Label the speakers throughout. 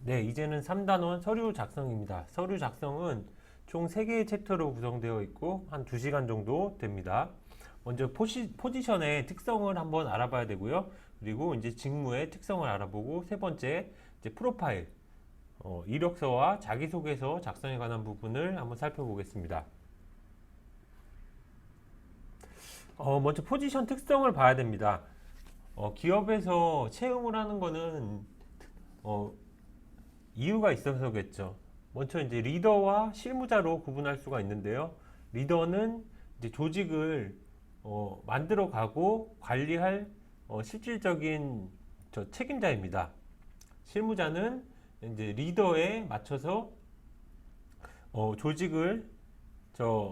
Speaker 1: 네, 이제는 3단원 서류 작성입니다. 서류 작성은 총 3개의 챕터로 구성되어 있고 한 2시간 정도 됩니다. 먼저 포지션의 특성을 한번 알아봐야 되고요. 그리고 이제 직무의 특성을 알아보고 세 번째 이제 프로파일, 이력서와 자기소개서 작성에 관한 부분을 한번 살펴보겠습니다. 먼저 포지션 특성을 봐야 됩니다. 기업에서 채용을 하는 거는 어, 이유가 있어서겠죠. 먼저 이제 리더와 실무자로 구분할 수가 있는데요. 리더는 이제 조직을 만들어 가고 관리할 실질적인 책임자입니다. 실무자는 이제 리더에 맞춰서 조직을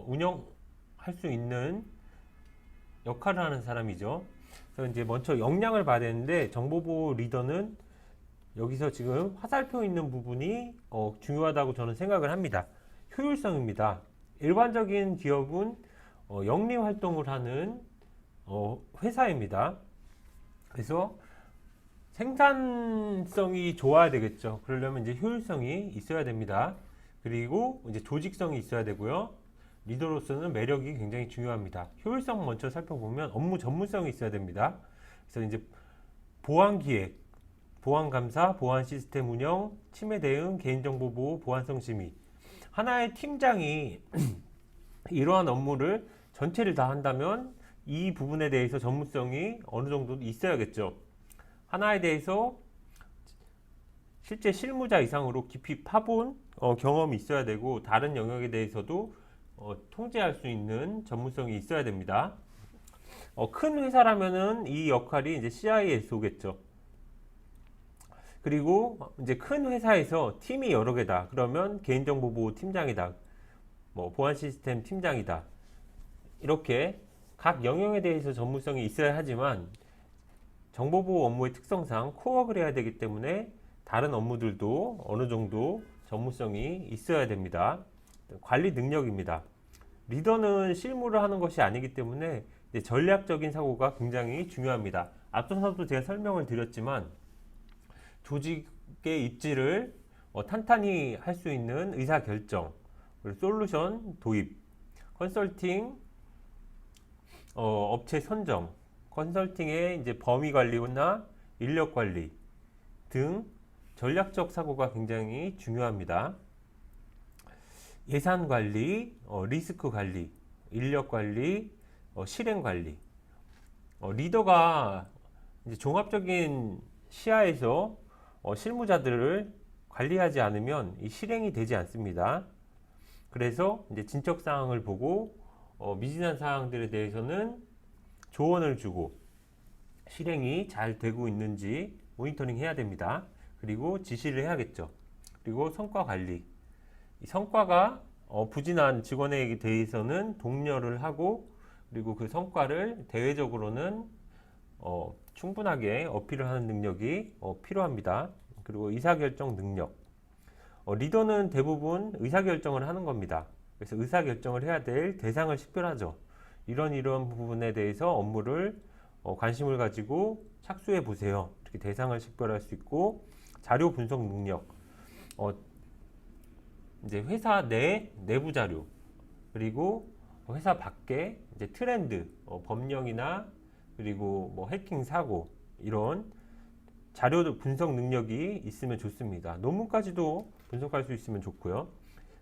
Speaker 1: 운영할 수 있는 역할을 하는 사람이죠. 그래서 이제 먼저 역량을 봐야 되는데 정보보호 리더는 여기서 지금 화살표 있는 부분이 중요하다고 저는 생각을 합니다. 효율성입니다. 일반적인 기업은 영리 활동을 하는 회사입니다. 그래서 생산성이 좋아야 되겠죠. 그러려면 이제 효율성이 있어야 됩니다. 그리고 이제 조직성이 있어야 되고요. 리더로서는 매력이 굉장히 중요합니다. 효율성 먼저 살펴보면 업무 전문성이 있어야 됩니다. 그래서 이제 보안 기획, 보안 감사, 보안 시스템 운영, 침해 대응, 개인정보 보호, 보안성 심의. 하나의 팀장이 이러한 업무를 전체를 다 한다면 이 부분에 대해서 전문성이 어느 정도 있어야겠죠. 하나에 대해서 실제 실무자 이상으로 깊이 파본 경험이 있어야 되고 다른 영역에 대해서도 통제할 수 있는 전문성이 있어야 됩니다. 큰 회사라면은 이 역할이 이제 CISO겠죠. 그리고 이제 큰 회사에서 팀이 여러 개다. 그러면 개인정보보호 팀장이다. 뭐 보안 시스템 팀장이다. 이렇게 각 영역에 대해서 전문성이 있어야 하지만 정보보호 업무의 특성상 코어를 해야 되기 때문에 다른 업무들도 어느 정도 전문성이 있어야 됩니다. 관리 능력입니다. 리더는 실무를 하는 것이 아니기 때문에 전략적인 사고가 굉장히 중요합니다. 앞서서도 제가 설명을 드렸지만 조직의 입지를 탄탄히 할 수 있는 의사결정, 그리고 솔루션 도입, 컨설팅, 업체 선정, 컨설팅의 이제 범위 관리나 인력 관리 등 전략적 사고가 굉장히 중요합니다. 예산 관리, 리스크 관리, 인력 관리, 실행 관리. 리더가 이제 종합적인 시야에서 실무자들을 관리하지 않으면 이 실행이 되지 않습니다. 그래서 이제 진척 사항을 보고 미진한 사항들에 대해서는 조언을 주고 실행이 잘 되고 있는지 모니터링 해야 됩니다. 그리고 지시를 해야겠죠. 그리고 성과 관리. 이 성과가 부진한 직원에 대해서는 독려를 하고 그리고 그 성과를 대외적으로는 충분하게 어필을 하는 능력이 필요합니다. 그리고 의사결정 능력. 리더는 대부분 의사결정을 하는 겁니다. 그래서 의사결정을 해야 될 대상을 식별하죠. 이런 부분에 대해서 업무를 관심을 가지고 착수해 보세요. 이렇게 대상을 식별할 수 있고 자료 분석 능력. 이제 회사 내 내부 자료 그리고 회사 밖에 이제 트렌드, 법령이나 그리고 뭐 해킹 사고 이런 자료 분석 능력이 있으면 좋습니다. 논문까지도 분석할 수 있으면 좋고요.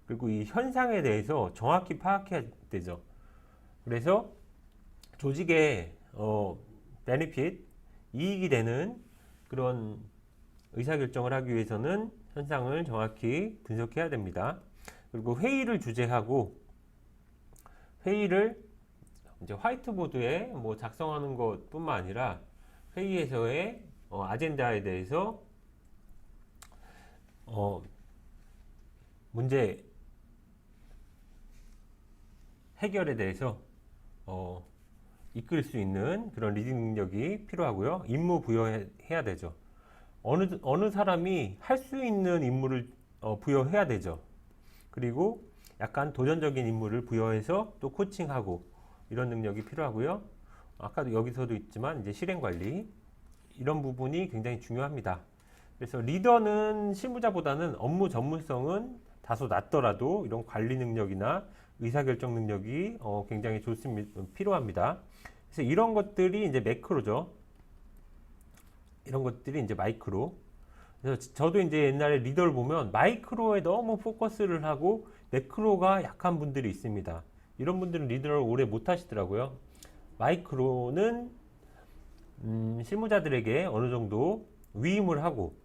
Speaker 1: 그리고 이 현상에 대해서 정확히 파악해야 되죠. 그래서 조직의 베네핏, 이익이 되는 그런 의사결정을 하기 위해서는 현상을 정확히 분석해야 됩니다. 그리고 회의를 주재하고 회의를 이제 화이트보드에 뭐 작성하는 것뿐만 아니라 회의에서의 아젠다에 대해서 문제 해결에 대해서 이끌 수 있는 그런 리딩 능력이 필요하고요. 임무 부여해야 되죠. 어느 사람이 할 수 있는 임무를 부여해야 되죠. 그리고 약간 도전적인 임무를 부여해서 또 코칭하고 이런 능력이 필요하고요. 아까도 여기서도 있지만 이제 실행 관리 이런 부분이 굉장히 중요합니다. 그래서 리더는 실무자보다는 업무 전문성은 다소 낮더라도 이런 관리 능력이나 의사결정 능력이 굉장히 좋습니다. 필요합니다. 그래서 이런 것들이 이제 매크로죠. 이런 것들이 이제 마이크로. 그래서 저도 이제 옛날에 리더를 보면 마이크로에 너무 포커스를 하고 매크로가 약한 분들이 있습니다. 이런 분들은 리더를 오래 못 하시더라고요. 마이크로는 실무자들에게 어느 정도 위임을 하고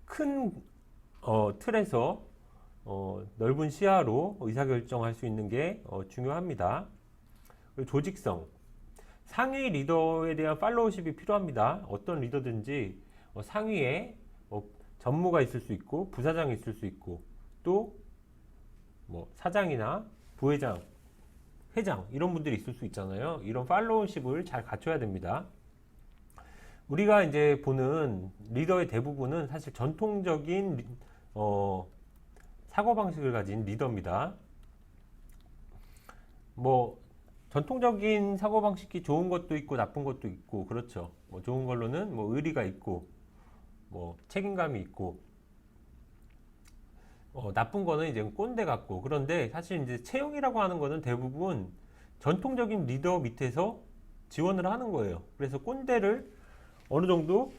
Speaker 1: 큰 틀에서 넓은 시야로 의사결정할 수 있는 게 중요합니다. 그리고 조직성. 상위 리더에 대한 팔로우십이 필요합니다. 어떤 리더든지 상위에 전무가 있을 수 있고 부사장이 있을 수 있고 또 뭐 사장이나 부회장, 회장 이런 분들이 있을 수 있잖아요. 이런 팔로우십을 잘 갖춰야 됩니다. 우리가 이제 보는 리더의 대부분은 사실 전통적인 사고방식을 가진 리더입니다. 뭐 전통적인 사고방식이 좋은 것도 있고 나쁜 것도 있고 그렇죠. 뭐 좋은 걸로는 뭐 의리가 있고 뭐 책임감이 있고 나쁜 거는 이제 꼰대 같고 그런데 사실 이제 채용이라고 하는 거는 대부분 전통적인 리더 밑에서 지원을 하는 거예요. 그래서 꼰대를 어느 정도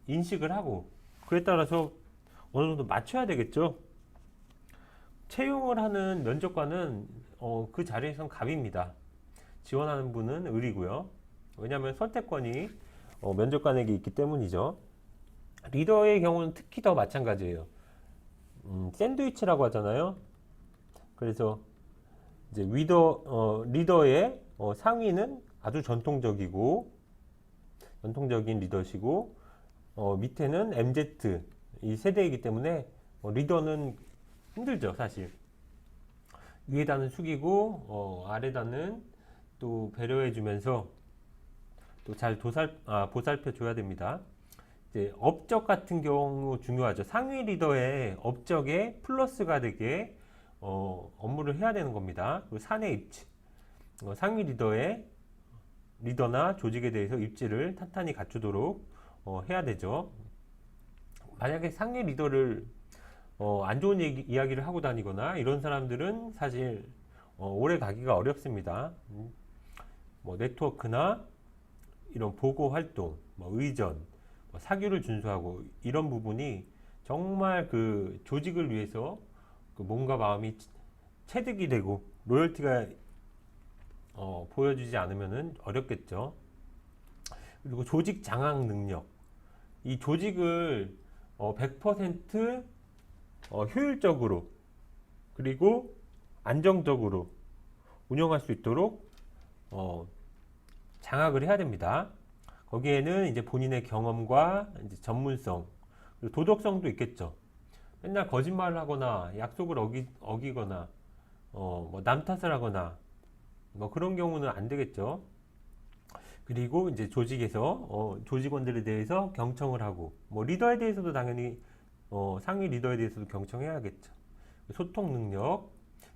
Speaker 1: 인식을 하고 그에 따라서 어느 정도 맞춰야 되겠죠. 채용을 하는 면접관은 그 자리에선 갑입니다. 지원하는 분은 을이고요. 왜냐하면 선택권이 면접관에게 있기 때문이죠. 리더의 경우는 특히 더 마찬가지예요. 샌드위치라고 하잖아요. 그래서 이제 리더의 상위는 아주 전통적인 리더시고 밑에는 MZ 이 세대이기 때문에 리더는 힘들죠, 사실. 위에다는 숙이고 아래다는 또 배려해주면서 또 잘 보살펴 줘야 됩니다. 이제 업적 같은 경우 중요하죠. 상위 리더의 업적에 플러스가 되게 업무를 해야 되는 겁니다. 그리고 사내 입지. 상위 리더나 조직에 대해서 입지를 탄탄히 갖추도록 해야 되죠. 만약에 상위 리더를 안 좋은 이야기를 하고 다니거나 이런 사람들은 사실 오래 가기가 어렵습니다. 뭐 네트워크나 이런 보고 활동, 뭐 의전, 뭐 사규를 준수하고 이런 부분이 정말 그 조직을 위해서 그 몸과 마음이 체득이 되고 로열티가 보여주지 않으면 어렵겠죠. 그리고 조직 장악 능력. 이 조직을 100% 효율적으로 그리고 안정적으로 운영할 수 있도록 장악을 해야 됩니다. 거기에는 이제 본인의 경험과 이제 전문성, 그리고 도덕성도 있겠죠. 맨날 거짓말을 하거나 약속을 어기거나 뭐 남 탓을 하거나 뭐 그런 경우는 안 되겠죠. 그리고 이제 조직에서 조직원들에 대해서 경청을 하고 뭐 리더에 대해서도 당연히 상위 리더에 대해서도 경청해야겠죠. 소통 능력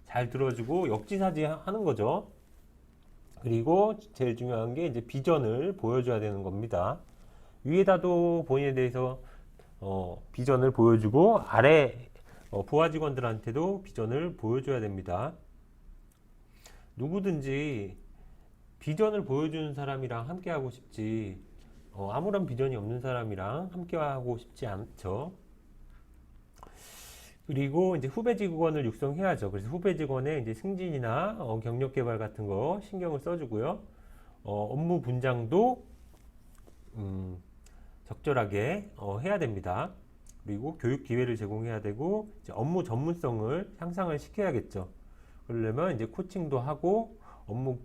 Speaker 1: 잘 들어주고 역지사지 하는 거죠. 그리고 제일 중요한 게 이제 비전을 보여줘야 되는 겁니다. 위에다도 본인에 대해서 비전을 보여주고 아래 부하 직원들한테도 비전을 보여줘야 됩니다. 누구든지 비전을 보여주는 사람이랑 함께 하고 싶지 아무런 비전이 없는 사람이랑 함께 하고 싶지 않죠. 그리고 이제 후배 직원을 육성해야죠. 그래서 후배 직원의 이제 승진이나 경력 개발 같은 거 신경을 써주고요. 업무 분장도 적절하게 해야 됩니다. 그리고 교육 기회를 제공해야 되고 이제 업무 전문성을 향상을 시켜야겠죠. 그러려면 이제 코칭도 하고 업무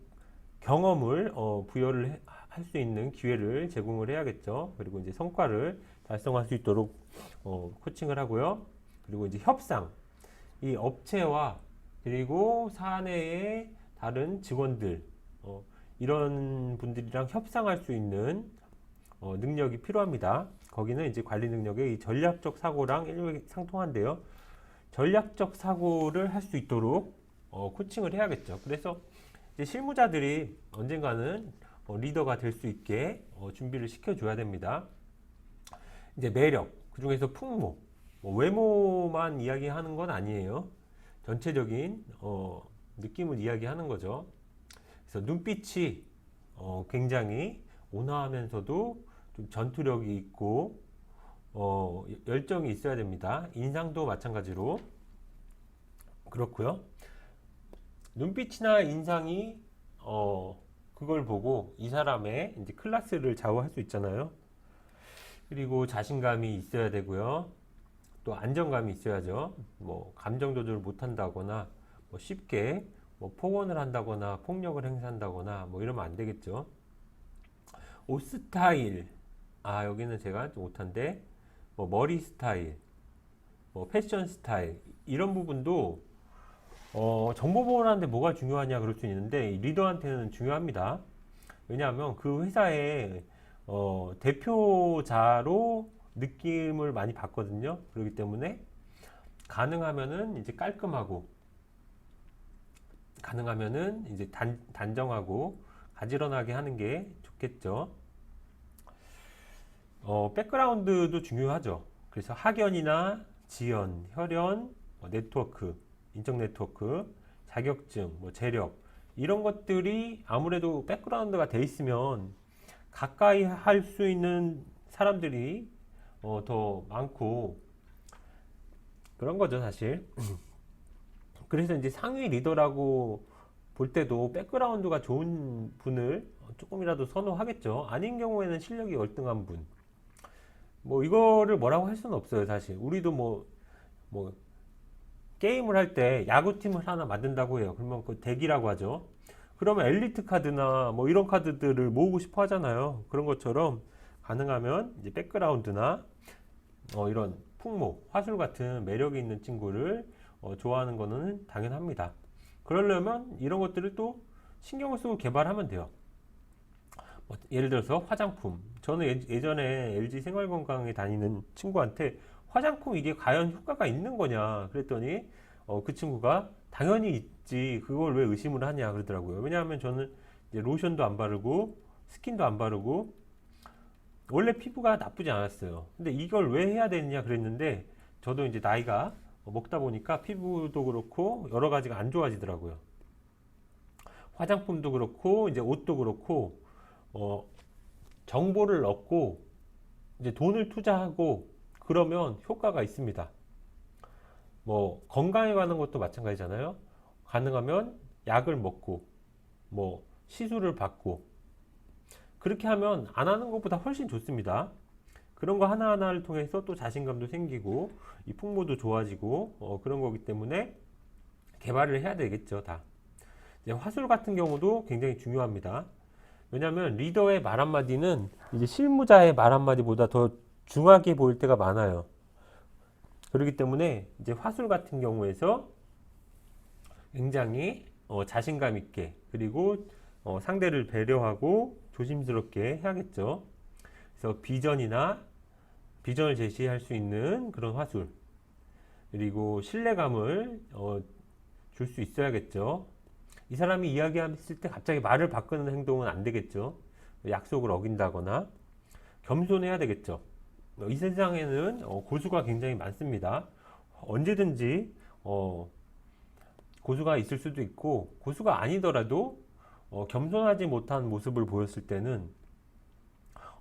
Speaker 1: 경험을 부여를 할 수 있는 기회를 제공을 해야겠죠. 그리고 이제 성과를 달성할 수 있도록 코칭을 하고요. 그리고 이제 협상, 이 업체와 그리고 사내의 다른 직원들 이런 분들이랑 협상할 수 있는 능력이 필요합니다. 거기는 이제 관리 능력의 이 전략적 사고랑 일맥상통한데요. 전략적 사고를 할 수 있도록 코칭을 해야겠죠. 그래서 이제 실무자들이 언젠가는 리더가 될 수 있게 준비를 시켜줘야 됩니다. 이제 매력, 그 중에서 풍모, 외모만 이야기하는 건 아니에요. 전체적인 느낌을 이야기하는 거죠. 그래서 눈빛이 굉장히 온화하면서도 좀 전투력이 있고 열정이 있어야 됩니다. 인상도 마찬가지로 그렇고요. 눈빛이나 인상이 그걸 보고 이 사람의 이제 클래스를 좌우할 수 있잖아요. 그리고 자신감이 있어야 되고요. 또 안정감이 있어야죠. 뭐 감정 조절을 못한다거나 쉽게 폭언을 한다거나 폭력을 행사한다거나 이러면 안 되겠죠. 옷 스타일, 여기는 제가 좀 못한데 머리 스타일, 패션 스타일 이런 부분도 정보 보호를 하는데 뭐가 중요하냐 그럴 수 있는데 리더한테는 중요합니다. 왜냐하면 그 회사의 대표자로 느낌을 많이 받거든요. 그렇기 때문에 가능하면은 이제 깔끔하고 가능하면은 이제 단정하고 가지런하게 하는 게 좋겠죠. 백그라운드도 중요하죠. 그래서 학연이나 지연, 혈연, 네트워크, 인적 네트워크, 자격증, 재력 이런 것들이 아무래도 백그라운드가 돼 있으면 가까이 할 수 있는 사람들이 더 많고 그런 거죠, 사실. 그래서 이제 상위 리더라고 볼 때도 백그라운드가 좋은 분을 조금이라도 선호하겠죠. 아닌 경우에는 실력이 월등한 분. 이거를 뭐라고 할 수는 없어요, 사실. 우리도 게임을 할 때 야구팀을 하나 만든다고 해요. 그러면 그 덱이라고 하죠. 그러면 엘리트 카드나 이런 카드들을 모으고 싶어 하잖아요. 그런 것처럼 가능하면 이제 백그라운드나 이런 풍모, 화술 같은 매력이 있는 친구를 좋아하는 거는 당연합니다. 그러려면 이런 것들을 또 신경을 쓰고 개발하면 돼요. 예를 들어서 화장품. 저는 예전에 LG 생활건강에 다니는 친구한테 화장품 이게 과연 효과가 있는 거냐 그랬더니 그 친구가 당연히 있지 그걸 왜 의심을 하냐 그러더라고요. 왜냐하면 저는 이제 로션도 안 바르고 스킨도 안 바르고 원래 피부가 나쁘지 않았어요. 근데 이걸 왜 해야 되느냐 그랬는데 저도 이제 나이가 먹다 보니까 피부도 그렇고 여러 가지가 안 좋아지더라고요. 화장품도 그렇고 이제 옷도 그렇고 정보를 얻고 이제 돈을 투자하고 그러면 효과가 있습니다. 건강에 관한 것도 마찬가지잖아요. 가능하면 약을 먹고 시술을 받고 그렇게 하면 안 하는 것보다 훨씬 좋습니다. 그런 거 하나하나를 통해서 또 자신감도 생기고 이 풍모도 좋아지고 그런 거기 때문에 개발을 해야 되겠죠, 다. 이제 화술 같은 경우도 굉장히 중요합니다. 왜냐하면 리더의 말 한마디는 이제 실무자의 말 한마디보다 더 중하게 보일 때가 많아요. 그렇기 때문에 이제 화술 같은 경우에서 굉장히 자신감 있게 그리고 상대를 배려하고 조심스럽게 해야겠죠. 그래서 비전을 제시할 수 있는 그런 화술 그리고 신뢰감을 줄 수 있어야겠죠. 이 사람이 이야기했을 때 갑자기 말을 바꾸는 행동은 안 되겠죠. 약속을 어긴다거나 겸손해야 되겠죠. 이 세상에는 고수가 굉장히 많습니다. 언제든지 고수가 있을 수도 있고 고수가 아니더라도 겸손하지 못한 모습을 보였을 때는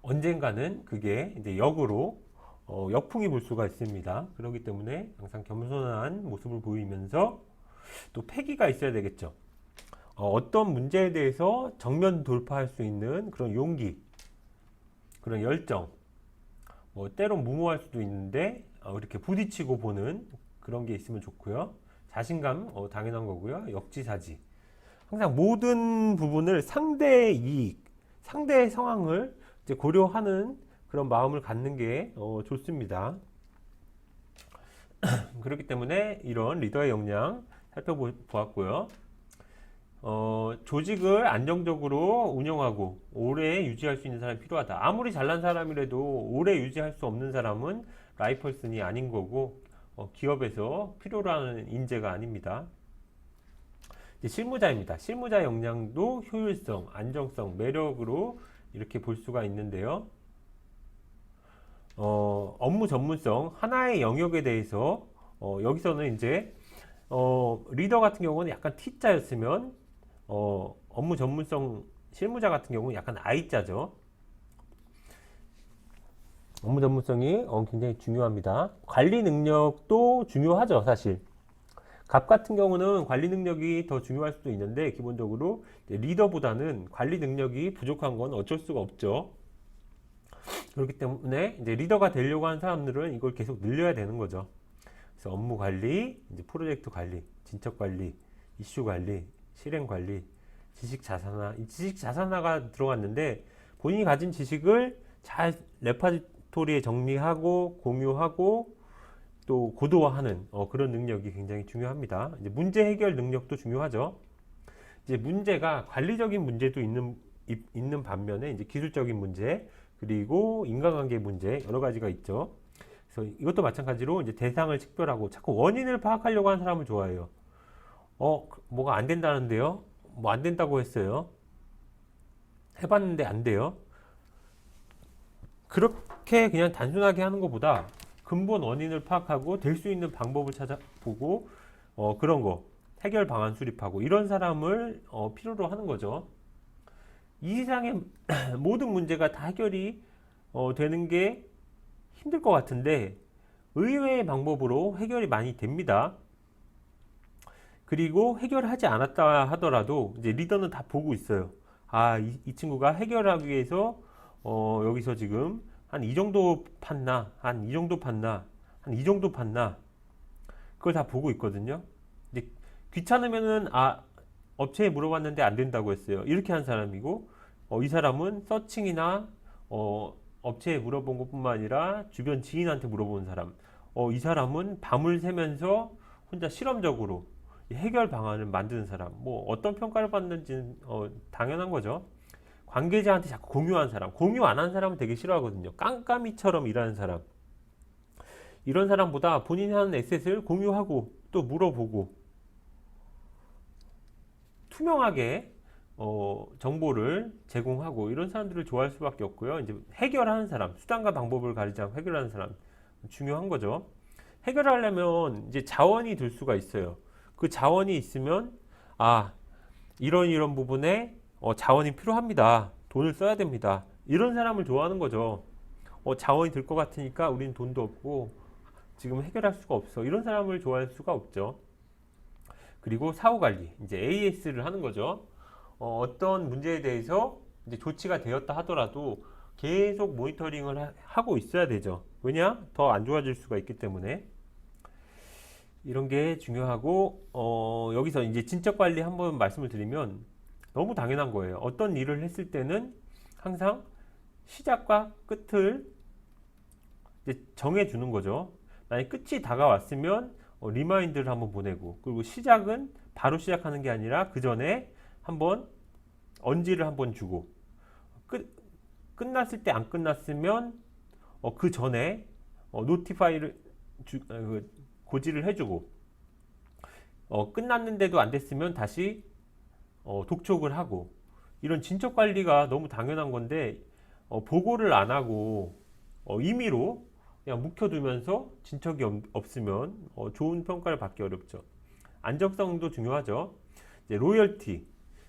Speaker 1: 언젠가는 그게 이제 역으로 역풍이 불 수가 있습니다. 그렇기 때문에 항상 겸손한 모습을 보이면서 또 패기가 있어야 되겠죠. 어떤 문제에 대해서 정면 돌파할 수 있는 그런 용기, 그런 열정, 때론 무모할 수도 있는데 이렇게 부딪히고 보는 그런 게 있으면 좋고요. 자신감 당연한 거고요. 역지사지. 항상 모든 부분을 상대의 이익, 상대의 상황을 이제 고려하는 그런 마음을 갖는 게 좋습니다. 그렇기 때문에 이런 리더의 역량 살펴보았고요. 조직을 안정적으로 운영하고 오래 유지할 수 있는 사람이 필요하다. 아무리 잘난 사람이라도 오래 유지할 수 없는 사람은 라이퍼슨이 아닌 거고 기업에서 필요로 하는 인재가 아닙니다. 이제 실무자입니다. 실무자 역량도 효율성, 안정성, 매력으로 이렇게 볼 수가 있는데요. 업무 전문성, 하나의 영역에 대해서 여기서는 이제 리더 같은 경우는 약간 T자였으면 업무 전문성 실무자 같은 경우는 약간 I자죠. 업무 전문성이 굉장히 중요합니다. 관리 능력도 중요하죠, 사실. 갑 같은 경우는 관리 능력이 더 중요할 수도 있는데 기본적으로 리더보다는 관리 능력이 부족한 건 어쩔 수가 없죠. 그렇기 때문에 이제 리더가 되려고 하는 사람들은 이걸 계속 늘려야 되는 거죠. 그래서 업무 관리, 이제 프로젝트 관리, 진척 관리, 이슈 관리, 실행 관리, 지식 자산화. 이 지식 자산화가 들어갔는데 본인이 가진 지식을 잘 레파토리에 정리하고 공유하고 또 고도화하는 그런 능력이 굉장히 중요합니다. 이제 문제 해결 능력도 중요하죠. 이제 문제가 관리적인 문제도 있는 반면에 이제 기술적인 문제 그리고 인간관계 문제 여러 가지가 있죠. 그래서 이것도 마찬가지로 이제 대상을 식별하고 자꾸 원인을 파악하려고 하는 사람을 좋아해요. 뭐가 안 된다는데요? 뭐 안 된다고 했어요. 해봤는데 안 돼요. 그렇게 그냥 단순하게 하는 것보다 근본 원인을 파악하고 될 수 있는 방법을 찾아보고 그런 거 해결 방안 수립하고 이런 사람을 필요로 하는 거죠. 이 세상의 모든 문제가 다 해결이 되는 게 힘들 것 같은데 의외의 방법으로 해결이 많이 됩니다. 그리고 해결하지 않았다 하더라도 이제 리더는 다 보고 있어요. 이 친구가 해결하기 위해서 여기서 지금 한 이 정도 팠나, 한 이 정도 팠나, 한 이 정도 팠나, 그걸 다 보고 있거든요. 이제 귀찮으면은 업체에 물어봤는데 안 된다고 했어요. 이렇게 한 사람이고, 이 사람은 서칭이나 업체에 물어본 것뿐만 아니라 주변 지인한테 물어본 사람. 이 사람은 밤을 새면서 혼자 실험적으로 해결 방안을 만드는 사람. 뭐 어떤 평가를 받는지는 당연한 거죠. 관계자한테 자꾸 공유한 사람, 공유 안 한 사람은 되게 싫어하거든요. 깜깜이처럼 일하는 사람. 이런 사람보다 본인이 하는 에셋을 공유하고 또 물어보고 투명하게 정보를 제공하고 이런 사람들을 좋아할 수밖에 없고요. 이제 해결하는 사람, 수단과 방법을 가리지 않고 해결하는 사람 중요한 거죠. 해결하려면 이제 자원이 들 수가 있어요. 그 자원이 있으면 이런 부분에 자원이 필요합니다. 돈을 써야 됩니다. 이런 사람을 좋아하는 거죠. 자원이 들 것 같으니까 우리는 돈도 없고 지금 해결할 수가 없어. 이런 사람을 좋아할 수가 없죠. 그리고 사후 관리, 이제 AS를 하는 거죠. 어떤 문제에 대해서 이제 조치가 되었다 하더라도 계속 모니터링을 하고 있어야 되죠. 왜냐? 더 안 좋아질 수가 있기 때문에. 이런 게 중요하고 여기서 이제 진척 관리 한번 말씀을 드리면 너무 당연한 거예요. 어떤 일을 했을 때는 항상 시작과 끝을 이제 정해주는 거죠. 만약 끝이 다가왔으면 리마인드를 한번 보내고 그리고 시작은 바로 시작하는 게 아니라 그 전에 한번 언지를 한번 주고 끝났을 때 안 끝났으면 그 전에 노티파이를 고지를 해주고 끝났는데도 안 됐으면 다시 독촉을 하고 이런 진척 관리가 너무 당연한 건데 보고를 안 하고 임의로 그냥 묵혀두면서 진척이 없으면 좋은 평가를 받기 어렵죠. 안정성도 중요하죠. 이제 로열티,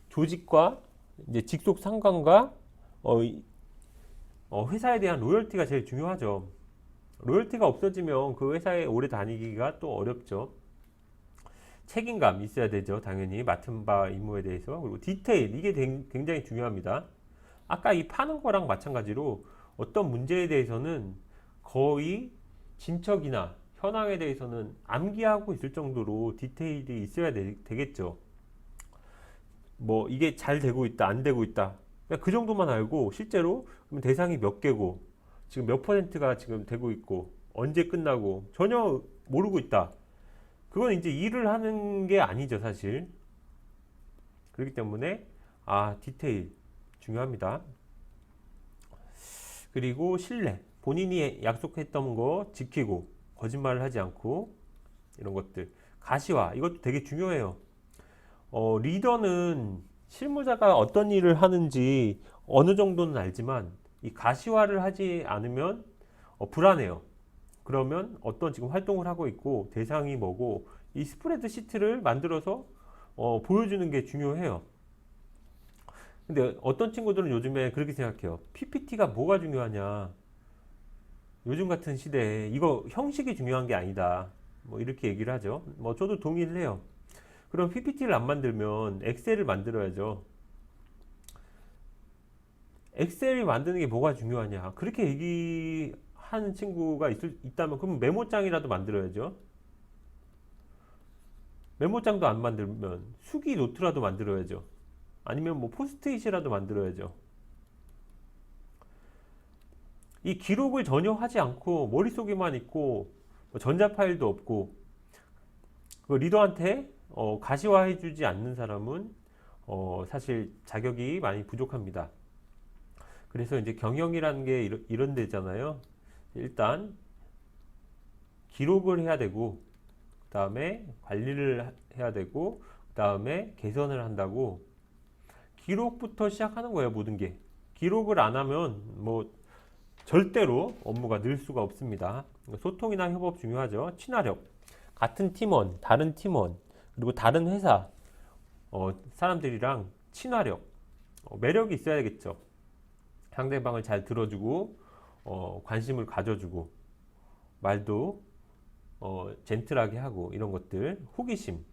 Speaker 1: 조직과 이제 직속 상관과 회사에 대한 로열티가 제일 중요하죠. 로열티가 없어지면 그 회사에 오래 다니기가 또 어렵죠. 책임감 있어야 되죠. 당연히 맡은 바 임무에 대해서. 그리고 디테일, 이게 굉장히 중요합니다. 아까 이 파는 거랑 마찬가지로 어떤 문제에 대해서는 거의 진척이나 현황에 대해서는 암기하고 있을 정도로 디테일이 있어야 되겠죠. 뭐 이게 잘 되고 있다, 안 되고 있다. 그냥 그 정도만 알고 실제로 그럼 대상이 몇 개고 지금 몇 %가 지금 되고 있고 언제 끝나고 전혀 모르고 있다. 그건 이제 일을 하는 게 아니죠, 사실. 그렇기 때문에 디테일 중요합니다. 그리고 신뢰. 본인이 약속했던 거 지키고 거짓말을 하지 않고 이런 것들. 가시화. 이것도 되게 중요해요. 리더는 실무자가 어떤 일을 하는지 어느 정도는 알지만 이 가시화를 하지 않으면 불안해요. 그러면 어떤 지금 활동을 하고 있고 대상이 뭐고 이 스프레드 시트를 만들어서 보여주는 게 중요해요. 근데 어떤 친구들은 요즘에 그렇게 생각해요. PPT가 뭐가 중요하냐. 요즘 같은 시대에 이거 형식이 중요한 게 아니다. 뭐 이렇게 얘기를 하죠. 뭐 저도 동의를 해요. 그럼 PPT를 안 만들면 엑셀을 만들어야죠. 엑셀을 만드는 게 뭐가 중요하냐. 그렇게 얘기하는 친구가 있다면 그럼 메모장이라도 만들어야죠. 메모장도 안 만들면 수기 노트라도 만들어야죠. 아니면 뭐 포스트잇이라도 만들어야죠. 이 기록을 전혀 하지 않고 머릿속에만 있고 뭐 전자 파일도 없고 그 리더한테 가시화해주지 않는 사람은 사실 자격이 많이 부족합니다. 그래서 이제 경영이라는 게 이런 데잖아요. 일단 기록을 해야 되고 그 다음에 관리를 해야 되고 그 다음에 개선을 한다고 기록부터 시작하는 거예요. 모든 게 기록을 안 하면 뭐 절대로 업무가 늘 수가 없습니다. 소통이나 협업 중요하죠. 친화력, 같은 팀원, 다른 팀원, 그리고 다른 회사 사람들이랑 친화력, 매력이 있어야겠죠. 상대방을 잘 들어주고 관심을 가져주고 말도 젠틀하게 하고 이런 것들, 호기심,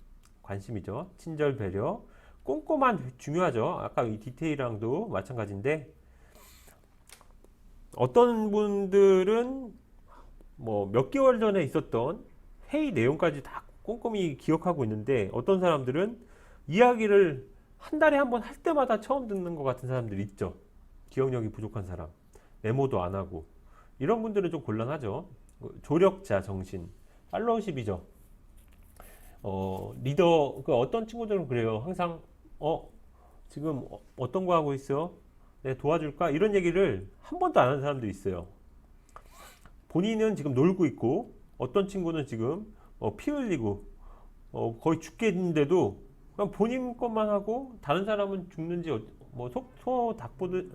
Speaker 1: 관심이죠. 친절, 배려, 꼼꼼한 중요하죠. 아까 이 디테일랑도 마찬가지인데 어떤 분들은 뭐 몇 개월 전에 있었던 회의 내용까지 다 꼼꼼히 기억하고 있는데 어떤 사람들은 이야기를 한 달에 한 번 할 때마다 처음 듣는 것 같은 사람들 있죠. 기억력이 부족한 사람, 메모도 안 하고 이런 분들은 좀 곤란하죠. 조력자 정신, 팔로우십이죠. 리더 어떤 친구들은 그래요. 항상 지금 어떤 거 하고 있어? 내가 도와줄까? 이런 얘기를 한 번도 안 하는 사람도 있어요. 본인은 지금 놀고 있고 어떤 친구는 지금 피 흘리고 거의 죽겠는데도 그냥 본인 것만 하고 다른 사람은 죽는지 뭐 소 닭보듯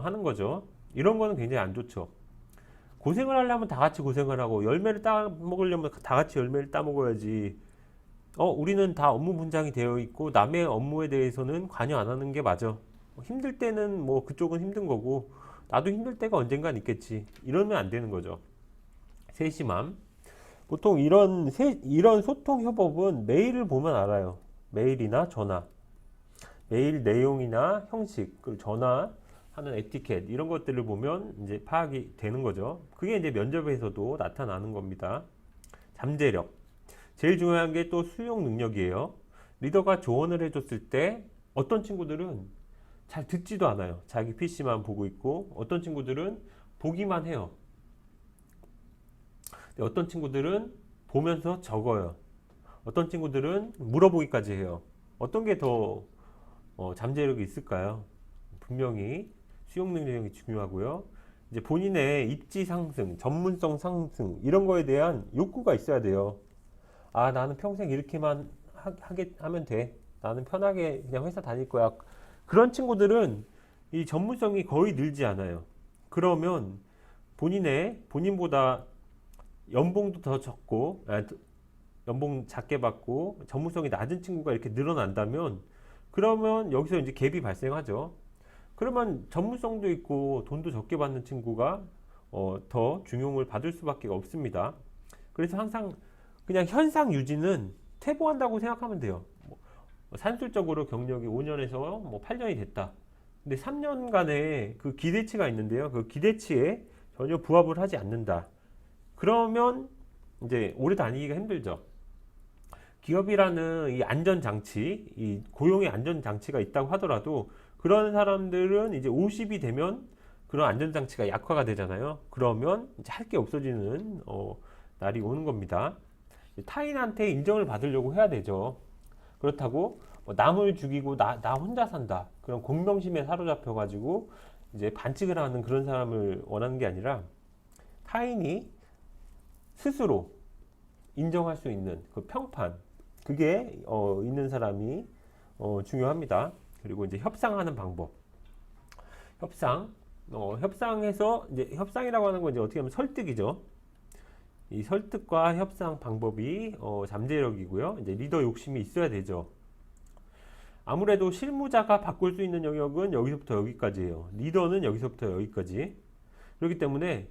Speaker 1: 하는 거죠. 이런 거는 굉장히 안 좋죠. 고생을 하려면 다 같이 고생을 하고 열매를 따 먹으려면 다 같이 열매를 따 먹어야지. 우리는 다 업무 분장이 되어 있고 남의 업무에 대해서는 관여 안 하는 게 맞아. 힘들 때는 뭐 그쪽은 힘든 거고 나도 힘들 때가 언젠간 있겠지. 이러면 안 되는 거죠. 세심함. 보통 이런 소통 협업은 메일을 보면 알아요. 메일이나 전화. 메일 내용이나 형식, 그리고 전화하는 에티켓 이런 것들을 보면 이제 파악이 되는 거죠. 그게 이제 면접에서도 나타나는 겁니다. 잠재력. 제일 중요한 게 또 수용 능력이에요. 리더가 조언을 해줬을 때 어떤 친구들은 잘 듣지도 않아요. 자기 PC만 보고 있고 어떤 친구들은 보기만 해요. 어떤 친구들은 보면서 적어요. 어떤 친구들은 물어보기까지 해요. 어떤 게 더 잠재력이 있을까요? 분명히 수용 능력이 중요하고요. 이제 본인의 입지 상승, 전문성 상승 이런 거에 대한 욕구가 있어야 돼요. 아, 나는 평생 이렇게만 하면 돼. 나는 편하게 그냥 회사 다닐 거야. 그런 친구들은 이 전문성이 거의 늘지 않아요. 그러면 본인보다 연봉도 더 적고, 연봉 작게 받고 전문성이 낮은 친구가 이렇게 늘어난다면 그러면 여기서 이제 갭이 발생하죠. 그러면 전문성도 있고 돈도 적게 받는 친구가 더 중용을 받을 수밖에 없습니다. 그래서 항상 그냥 현상 유지는 퇴보한다고 생각하면 돼요. 산술적으로 경력이 5년에서 뭐 8년이 됐다. 근데 3년간의 그 기대치가 있는데요. 그 기대치에 전혀 부합을 하지 않는다. 그러면 이제 오래 다니기가 힘들죠. 기업이라는 이 안전장치, 이 고용의 안전장치가 있다고 하더라도 그런 사람들은 이제 50이 되면 그런 안전장치가 약화가 되잖아요. 그러면 이제 할 게 없어지는 날이 오는 겁니다. 타인한테 인정을 받으려고 해야 되죠. 그렇다고 남을 죽이고 나 혼자 산다. 그런 공명심에 사로잡혀가지고 이제 반칙을 하는 그런 사람을 원하는 게 아니라 타인이 스스로 인정할 수 있는 그 평판 그게 있는 사람이 중요합니다. 그리고 이제 협상하는 방법. 협상. 협상해서 이제 협상이라고 하는 건 이제 어떻게 하면 설득이죠. 이 설득과 협상 방법이 잠재력이고요. 이제 리더 욕심이 있어야 되죠. 아무래도 실무자가 바꿀 수 있는 영역은 여기서부터 여기까지예요. 리더는 여기서부터 여기까지. 그렇기 때문에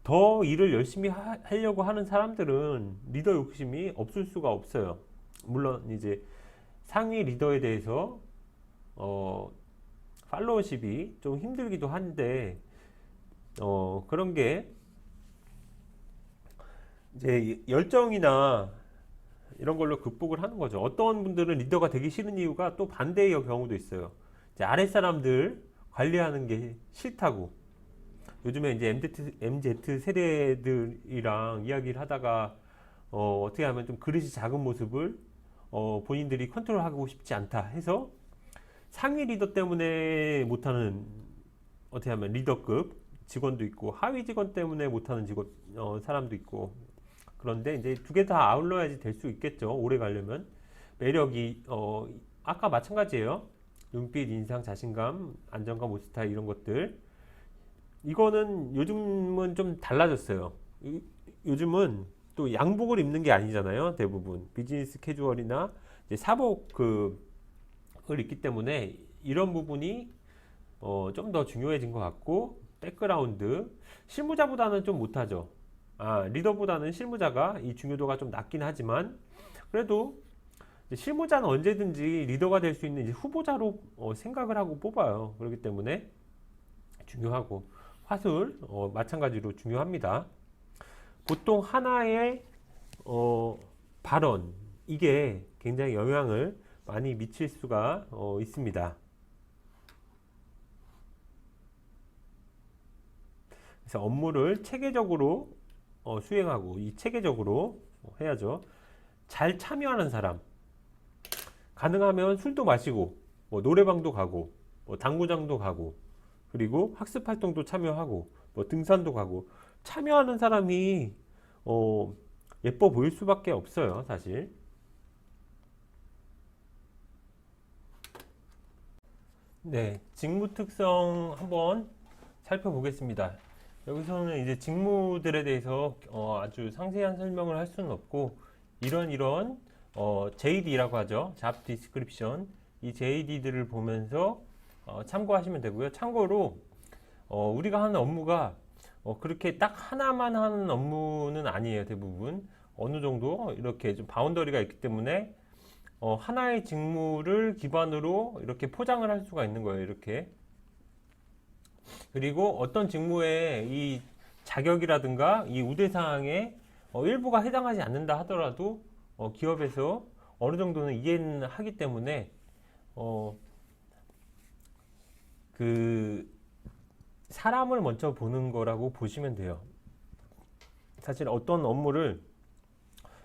Speaker 1: 더 일을 열심히 하려고 하는 사람들은 리더 욕심이 없을 수가 없어요. 물론 이제 상위 리더에 대해서 팔로워십이 좀 힘들기도 한데 그런 게 이제 열정이나 이런 걸로 극복을 하는 거죠. 어떤 분들은 리더가 되기 싫은 이유가 또 반대의 경우도 있어요. 이제 아랫사람들 관리하는 게 싫다고. 요즘에 이제 MZ 세대들이랑 이야기를 하다가 어떻게 하면 좀 그릇이 작은 모습을 본인들이 컨트롤하고 싶지 않다 해서 상위 리더 때문에 못하는 어떻게 하면 리더급 직원도 있고 하위 직원 때문에 못하는 직원 사람도 있고 그런데 이제 두 개 다 아울러야지 될 수 있겠죠. 오래 가려면 매력이 아까 마찬가지예요. 눈빛, 인상, 자신감, 안정감, 옷 스타일 이런 것들 이거는 요즘은 좀 달라졌어요. 요즘은 또 양복을 입는 게 아니잖아요. 대부분 비즈니스 캐주얼이나 이제 사복을 입기 때문에 이런 부분이 좀 더 중요해진 것 같고 백그라운드 실무자보다는 좀 못하죠. 리더보다는 실무자가 이 중요도가 좀 낮긴 하지만 그래도 실무자는 언제든지 리더가 될 수 있는 이제 후보자로 생각을 하고 뽑아요. 그렇기 때문에 중요하고 화술 마찬가지로 중요합니다. 보통 하나의 발언 이게 굉장히 영향을 많이 미칠 수가 있습니다. 그래서 업무를 체계적으로 수행하고 이 체계적으로 해야죠. 잘 참여하는 사람 가능하면 술도 마시고 뭐 노래방도 가고 뭐 당구장도 가고 그리고 학습 활동도 참여하고 뭐 등산도 가고 참여하는 사람이 예뻐 보일 수밖에 없어요, 사실. 네, 직무 특성 한번 살펴보겠습니다. 여기서는 이제 직무들에 대해서 아주 상세한 설명을 할 수는 없고 이런 JD라고 하죠. Job Description. 이 JD들을 보면서 참고하시면 되고요. 참고로 우리가 하는 업무가 그렇게 딱 하나만 하는 업무는 아니에요. 대부분 어느 정도 이렇게 좀 바운더리가 있기 때문에 하나의 직무를 기반으로 이렇게 포장을 할 수가 있는 거예요. 이렇게. 그리고 어떤 직무에 이 자격이라든가 이 우대사항에 일부가 해당하지 않는다 하더라도 기업에서 어느 정도는 이해는 하기 때문에 그 사람을 먼저 보는 거라고 보시면 돼요. 사실 어떤 업무를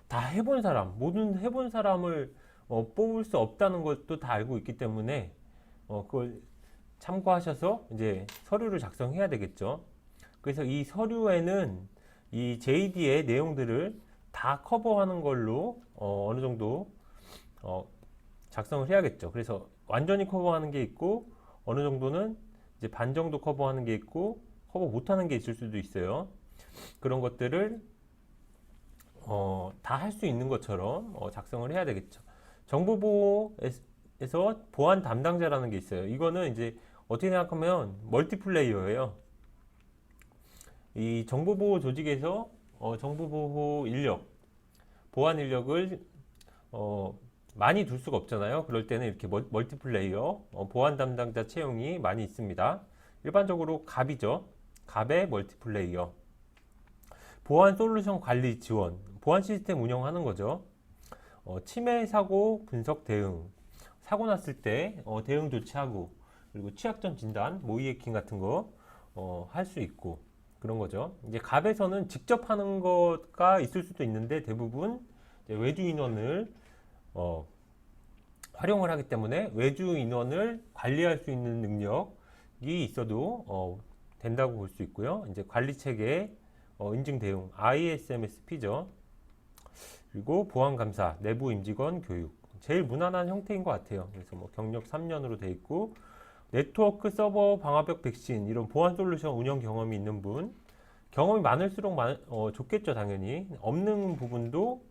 Speaker 1: 다 해본 사람, 모든 해본 사람을 뽑을 수 없다는 것도 다 알고 있기 때문에 그걸 참고하셔서 이제 서류를 작성해야 되겠죠. 그래서 이 서류에는 이 JD의 내용들을 다 커버하는 걸로 어느 정도 작성을 해야겠죠. 그래서 완전히 커버하는 게 있고 어느 정도는 이제 반 정도 커버하는 게 있고 커버 못하는 게 있을 수도 있어요. 그런 것들을 다 할 수 있는 것처럼 작성을 해야 되겠죠. 정보보호에서 보안 담당자라는 게 있어요. 이거는 이제 어떻게 생각하면 멀티플레이어예요. 이 정보보호 조직에서 정보보호 인력, 보안 인력을 많이 둘 수가 없잖아요. 그럴 때는 이렇게 멀티플레이어, 보안 담당자 채용이 많이 있습니다. 일반적으로 갑이죠. 갑의 멀티플레이어. 보안 솔루션 관리 지원, 보안 시스템 운영하는 거죠. 침해 사고 분석 대응, 사고 났을 때 대응 조치하고 그리고 취약점 진단, 모의 해킹 같은 거 할 수 있고 그런 거죠. 이제 갑에서는 직접 하는 것가 있을 수도 있는데 대부분 외주 인원을 활용을 하기 때문에 외주 인원을 관리할 수 있는 능력이 있어도 된다고 볼 수 있고요. 이제 관리 체계 인증 대응 ISMSP죠. 그리고 보안 감사, 내부 임직원 교육 제일 무난한 형태인 것 같아요. 그래서 뭐 경력 3년으로 돼 있고 네트워크 서버 방화벽 백신 이런 보안 솔루션 운영 경험이 있는 분, 경험이 많을수록 좋겠죠. 당연히 없는 부분도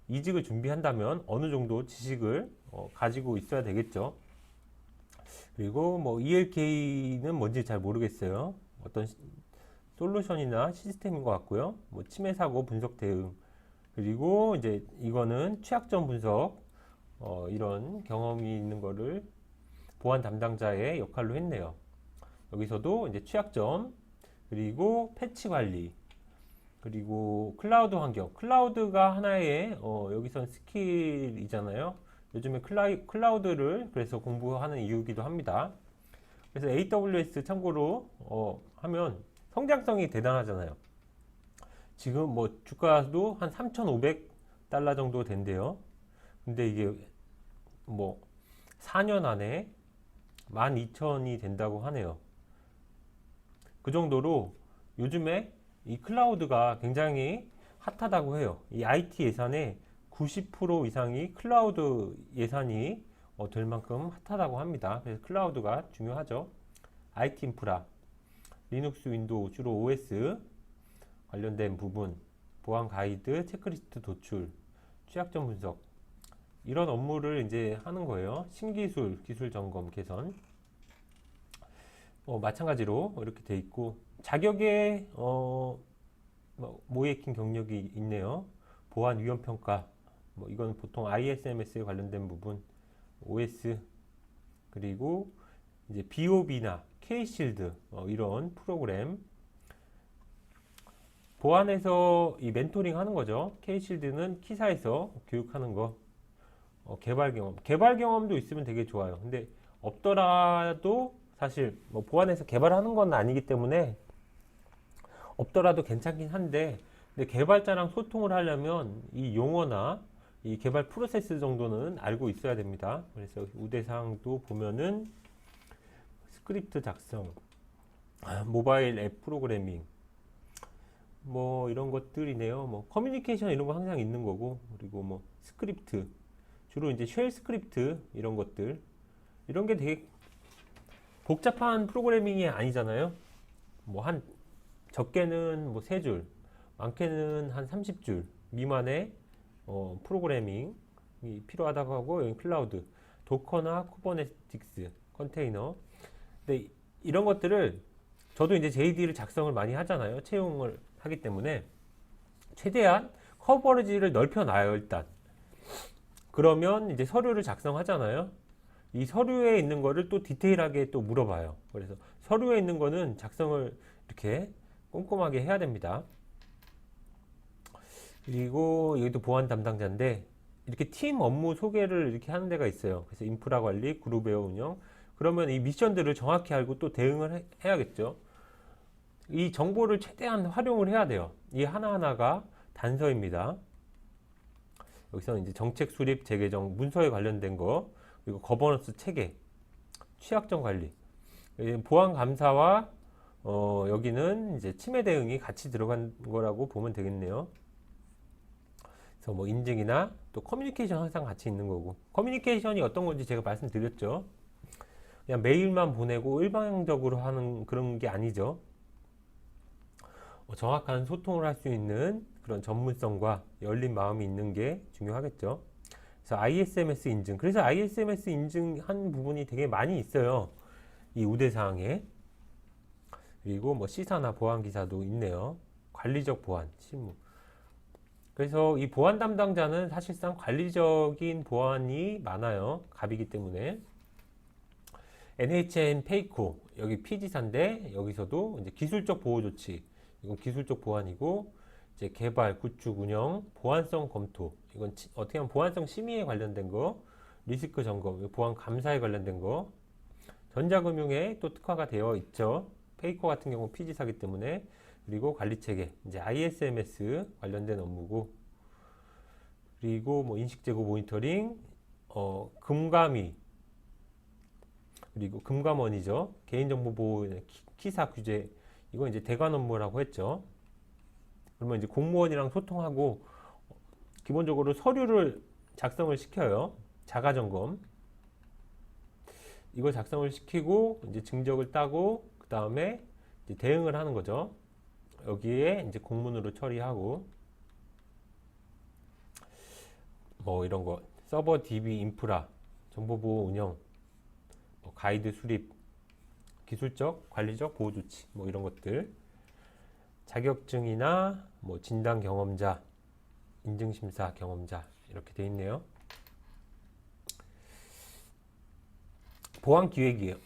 Speaker 1: 이직을 준비한다면 어느 정도 지식을 가지고 있어야 되겠죠. 그리고 뭐 ELK는 뭔지 잘 모르겠어요. 어떤 솔루션이나 시스템인 것 같고요. 뭐 침해 사고 분석 대응, 그리고 이제 이거는 취약점 분석, 이런 경험이 있는 거를 보안 담당자의 역할로 했네요. 여기서도 이제 취약점, 그리고 패치 관리, 그리고 클라우드 환경. 클라우드가 하나의 여기선 스킬이잖아요. 요즘에 클라우드를 그래서 공부하는 이유이기도 합니다. 그래서 AWS 참고로 하면 성장성이 대단하잖아요. 지금 뭐 주가도 한 3,500달러 정도 된대요. 근데 이게 뭐 4년 안에 12,000이 된다고 하네요. 그 정도로 요즘에 이 클라우드가 굉장히 핫하다고 해요. 이 IT 예산의 90% 이상이 클라우드 예산이 될 만큼 핫하다고 합니다. 그래서 클라우드가 중요하죠. IT 인프라, 리눅스, 윈도우, 주로 OS 관련된 부분, 보안 가이드, 체크리스트 도출, 취약점 분석, 이런 업무를 이제 하는 거예요. 신기술, 기술 점검, 개선. 마찬가지로 이렇게 돼 있고, 자격에 모의해킹 경력이 있네요. 보안 위험 평가, 뭐 이건 보통 ISMS에 관련된 부분, OS, 그리고 이제 BOB나 K실드, 이런 프로그램. 보안에서 이 멘토링 하는 거죠. K실드는 키사에서 교육하는 거. 개발 경험도 있으면 되게 좋아요. 근데 없더라도 사실 뭐 보안에서 개발하는 건 아니기 때문에 없더라도 괜찮긴 한데, 근데 개발자랑 소통을 하려면 이 용어나 이 개발 프로세스 정도는 알고 있어야 됩니다. 그래서 우대사항도 보면은 스크립트 작성, 모바일 앱 프로그래밍, 뭐 이런 것들이네요. 뭐 커뮤니케이션 이런 거 항상 있는 거고, 그리고 뭐 스크립트, 주로 이제 쉘 스크립트 이런 것들, 이런 게 되게 복잡한 프로그래밍이 아니잖아요. 뭐 한 적게는 뭐 3줄, 많게는 한 30줄 미만의 프로그래밍이 필요하다고 하고, 여기 클라우드, 도커나 쿠버네티스, 컨테이너. 근데 이런 것들을 저도 이제 JD를 작성을 많이 하잖아요. 채용을 하기 때문에 최대한 커버리지를 넓혀놔요, 일단. 그러면 이제 서류를 작성하잖아요. 이 서류에 있는 거를 또 디테일하게 또 물어봐요. 그래서 서류에 있는 거는 작성을 이렇게 꼼꼼하게 해야 됩니다. 그리고 여기도 보안 담당자인데 이렇게 팀 업무 소개를 이렇게 하는 데가 있어요. 그래서 인프라 관리, 그룹웨어 운영. 그러면 이 미션들을 정확히 알고 또 대응을 해야겠죠. 이 정보를 최대한 활용을 해야 돼요. 이 하나하나가 단서입니다. 여기서는 이제 정책 수립, 재개정, 문서에 관련된 거, 그리고 거버넌스 체계, 취약점 관리, 보안 감사와 여기는 이제 침해 대응이 같이 들어간 거라고 보면 되겠네요. 그래서 뭐 인증이나 또 커뮤니케이션 항상 같이 있는 거고, 커뮤니케이션이 어떤 건지 제가 말씀드렸죠. 그냥 메일만 보내고 일방적으로 하는 그런 게 아니죠. 정확한 소통을 할 수 있는 그런 전문성과 열린 마음이 있는 게 중요하겠죠. 그래서 ISMS 인증. 그래서 ISMS 인증한 부분이 되게 많이 있어요. 이 우대사항에. 그리고 뭐 시사나 보안 기사도 있네요. 관리적 보안, 실무. 그래서 이 보안 담당자는 사실상 관리적인 보안이 많아요. 갑이기 때문에. NHN 페이코, 여기 피지사인데 여기서도 이제 기술적 보호 조치, 이건 기술적 보안이고, 이제 개발, 구축, 운영, 보안성 검토, 이건 어떻게 하면 보안성 심의에 관련된 거, 리스크 점검, 보안 감사에 관련된 거, 전자금융에 또 특화가 되어 있죠. 페이코 같은 경우 피지사기 때문에. 그리고 관리체계, 이제 ISMS 관련된 업무고, 그리고 뭐 인식 제고 모니터링, 금감위, 그리고 금감원이죠. 개인정보 보호, 키사 규제, 이건 이제 대관 업무라고 했죠. 그러면 이제 공무원이랑 소통하고 기본적으로 서류를 작성을 시켜요. 자가점검. 이걸 작성을 시키고 이제 증적을 따고 그 다음에 대응을 하는 거죠. 여기에 이제 공문으로 처리하고 뭐 이런 거 서버 DB 인프라 정보보호 운영 뭐 가이드 수립 기술적 관리적 보호 조치 뭐 이런 것들 자격증이나 뭐 진단 경험자 인증심사 경험자 이렇게 돼 있네요. 보안 기획이에요.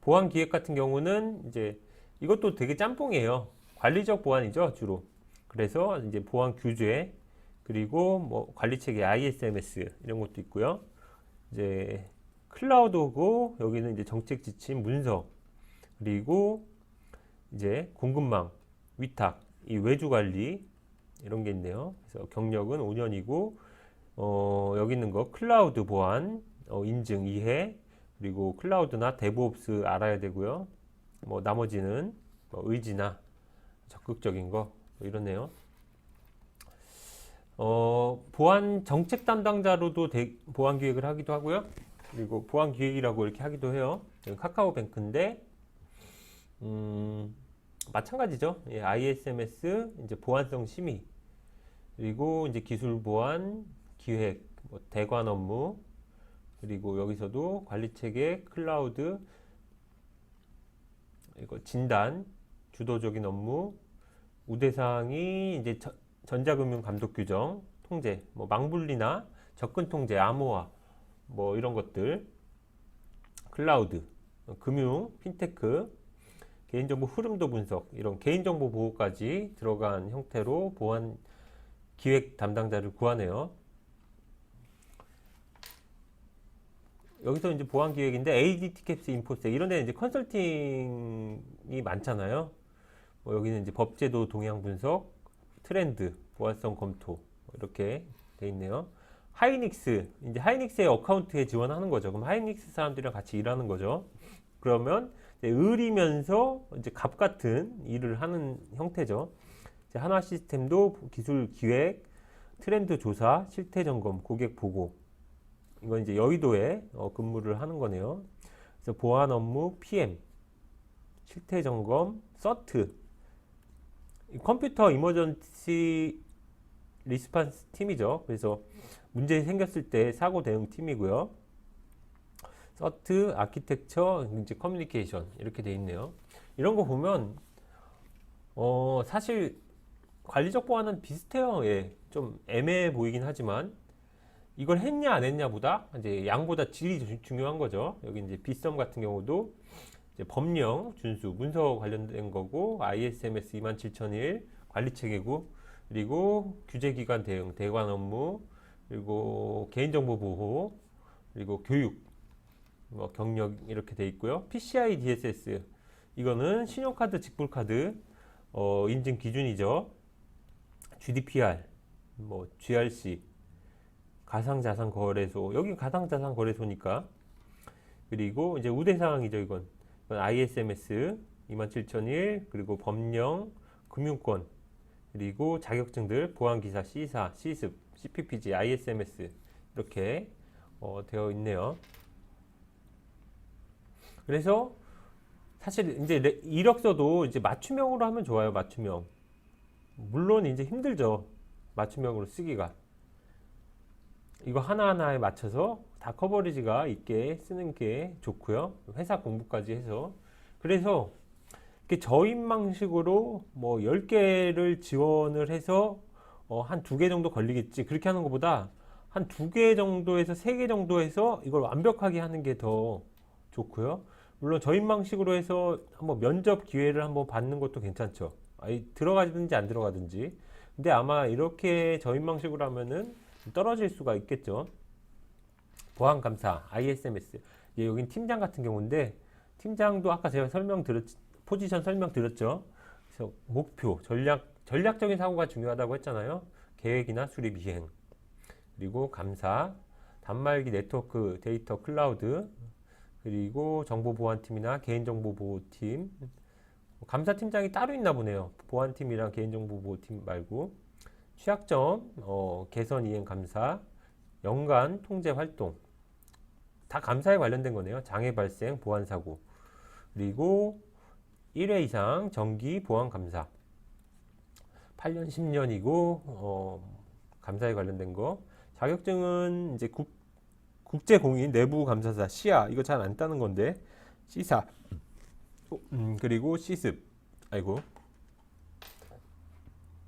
Speaker 1: 보안 기획 같은 경우는 이제 이것도 되게 짬뽕이에요. 관리적 보안이죠, 주로. 그래서 이제 보안 규제 그리고 뭐 관리 체계 ISMS 이런 것도 있고요. 이제 클라우드고 여기는 이제 정책 지침 문서 그리고 이제 공급망 위탁 이 외주 관리 이런 게 있네요. 그래서 경력은 5년이고 여기 있는 거 클라우드 보안 인증 이해 그리고 클라우드나 데브옵스 알아야 되고요. 뭐 나머지는 뭐 의지나 적극적인 거뭐 이러네요. 보안 정책 담당자로도 보안 기획을 하기도 하고요. 그리고 보안 기획이라고 이렇게 하기도 해요. 카카오뱅크인데 마찬가지죠. 예, ISMS 이제 보안성 심의 그리고 이제 기술 보안 기획 뭐 대관 업무 그리고 여기서도 관리 체계 클라우드 이거 진단 주도적인 업무 우대사항이 이제 전자금융 감독 규정 통제 뭐 망분리나 접근 통제 암호화 뭐 이런 것들 클라우드 금융 핀테크 개인정보 흐름도 분석 이런 개인정보 보호까지 들어간 형태로 보안 기획 담당자를 구하네요. 여기서 이제 보안 기획인데 ADT 캡스 인포세 이런 데는 이제 컨설팅이 많잖아요. 뭐 여기는 이제 법제도 동향 분석 트렌드 보안성 검토 이렇게 돼 있네요. 하이닉스 이제 하이닉스의 어카운트에 지원하는 거죠. 그럼 하이닉스 사람들이랑 같이 일하는 거죠. 그러면 을이면서 이제 갑 같은 일을 하는 형태죠. 이제 한화 시스템도 기술 기획, 트렌드 조사, 실태 점검, 고객 보고. 이건 이제 여의도에 근무를 하는 거네요. 그래서 보안 업무 PM, 실태 점검, 서트, 컴퓨터 이머전시 리스판스 팀이죠. 그래서 문제 생겼을 때 사고 대응 팀이고요. 서트, 아키텍처, 이제 커뮤니케이션 이렇게 돼 있네요. 이런 거 보면 사실 관리적 보안은 비슷해요. 예, 좀 애매해 보이긴 하지만 이걸 했냐 안 했냐보다 이제 양보다 질이 중요한 거죠. 여기 이제 비썸 같은 경우도 이제 법령 준수 문서 관련된 거고 ISMS 27001 관리 체계고 그리고 규제기관 대응 대관 업무 그리고 개인정보 보호 그리고 교육 뭐 경력 이렇게 돼 있고요. PCI DSS 이거는 신용카드 직불카드 인증 기준이죠. GDPR 뭐 GRC 가상자산 거래소 여기 가상자산 거래소니까 그리고 이제 우대사항이죠. 이건 ISMS 27001 그리고 법령 금융권 그리고 자격증들 보안기사 C사 C습 CPPG ISMS 이렇게 되어 있네요. 그래서 사실 이제 이력서도 이제 맞춤형으로 하면 좋아요. 맞춤형. 물론 이제 힘들죠. 맞춤형으로 쓰기가. 이거 하나하나에 맞춰서 다 커버리지가 있게 쓰는 게 좋고요. 회사 공부까지 해서. 그래서 이렇게 저인망식으로 뭐 10개를 지원을 해서 한 2개 정도 걸리겠지. 그렇게 하는 것보다 한 2개 정도에서 3개 정도 해서 이걸 완벽하게 하는 게 더 좋고요. 물론 저인망식으로 해서 한번 면접 기회를 한번 받는 것도 괜찮죠. 들어가든지 안 들어가든지. 근데 아마 이렇게 저인망식으로 하면은 떨어질 수가 있겠죠. 보안감사, ISMS. 여긴 팀장 같은 경우인데, 팀장도 아까 제가 포지션 설명드렸죠. 그래서 목표, 전략적인 사고가 중요하다고 했잖아요. 계획이나 수립 이행. 그리고 감사, 단말기 네트워크 데이터 클라우드, 그리고 정보보안팀이나 개인정보보호팀. 감사팀장이 따로 있나 보네요. 보안팀이랑 개인정보보호팀 말고. 취약점, 개선 이행 감사, 연간 통제 활동. 다 감사에 관련된 거네요. 장애 발생, 보안 사고. 그리고 1회 이상 정기 보안 감사. 8년, 10년이고 감사에 관련된 거. 자격증은 이제 국제공인 내부 감사사 시아 이거 잘 안 따는 건데 시사 그리고 시습 아이고